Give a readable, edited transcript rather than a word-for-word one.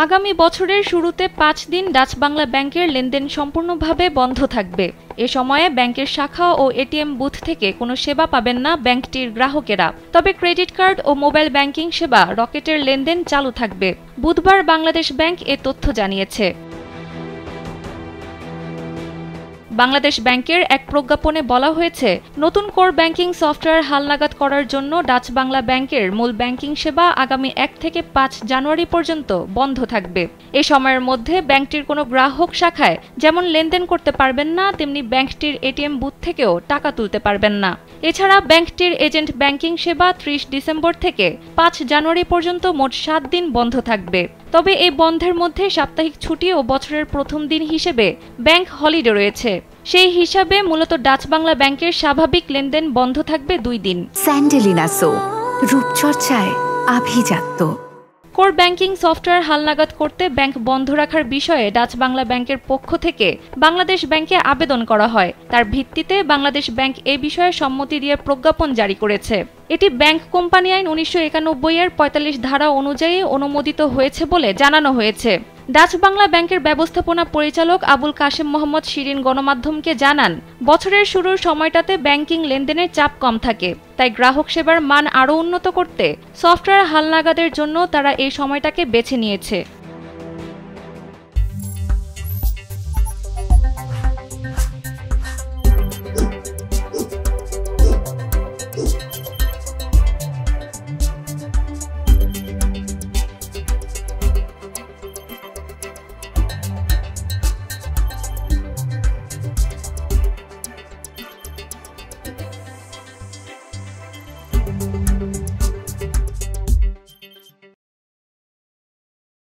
আগামী বছরের শুরুতে ৫ দিন ডাচ বাংলা ব্যাংকের লেনদেন সম্পূর্ণভাবে বন্ধ থাকবে। এ সময়ে ব্যাংকের শাখা ও এটিএম বুথ থেকে কোনো সেবা পাবেন না ব্যাংকটির গ্রাহকেরা। তবে ক্রেডিট কার্ড ও মোবাইল ব্যাংকিং সেবা রকেটের লেনদেন চালু থাকবে। বুধবার বাংলাদেশ ব্যাংক এ তথ্য জানিয়েছে। বাংলাদেশ ব্যাংকের এক প্রজ্ঞাপনে বলা হয়েছে, নতুন কোর ব্যাংকিং সফটওয়্যার হালনাগাদ করার জন্য ডাচ বাংলা ব্যাংকের মূল ব্যাংকিং সেবা আগামী ১ থেকে ৫ জানুয়ারি পর্যন্ত বন্ধ থাকবে। এ সময়ের মধ্যে ব্যাংকটির কোনো গ্রাহক শাখায় যেমন লেনদেন করতে পারবেন না, তেমনি ব্যাংকটির এটিএম বুথ থেকেও টাকা তুলতে পারবেন না। এছাড়া ব্যাংকটির এজেন্ট ব্যাংকিং সেবা ৩০ ডিসেম্বর থেকে ৫ জানুয়ারি পর্যন্ত মোট ৭ দিন বন্ধ থাকবে। তবে এই বন্ধের মধ্যে সাপ্তাহিক ছুটি ও বছরের প্রথম দিন হিসেবে ব্যাংক হলিডে রয়েছে। সেই হিসাবে মূলত ডাচ বাংলা ব্যাংকের স্বাভাবিক লেনদেন বন্ধ থাকবে ২ দিন। স্যান্ডেলিনা সো, রূপচর্চায় আভিজাত্য। কোর ব্যাংকিং সফটওয়্যার হালনাগাদ করতে ব্যাংক বন্ধ রাখার বিষয়ে ডাচ বাংলা ব্যাংকের পক্ষ থেকে বাংলাদেশ ব্যাংকে আবেদন করা হয়। তার ভিত্তিতে বাংলাদেশ ব্যাংক এ বিষয়ে সম্মতি দিয়ে প্রজ্ঞাপন জারি করেছে। এটি ব্যাংক কোম্পানি আইন ১৯৯১ এর ৪৫ ধারা অনুযায়ী অনুমোদিত হয়েছে বলে জানানো হয়েছে। ডাচ বাংলা ব্যাংকের ব্যবস্থাপনা পরিচালক আবুল কাশেম মোহাম্মদ শিরিন গণমাধ্যমকে জানান, বছরের শুরুর সময়টাতে ব্যাংকিং লেনদেনের চাপ কম থাকে, তাই গ্রাহক সেবার মান আরও উন্নত করতে সফটওয়্যার হালনাগাদের জন্য তারা এই সময়টাকে বেছে নিয়েছে।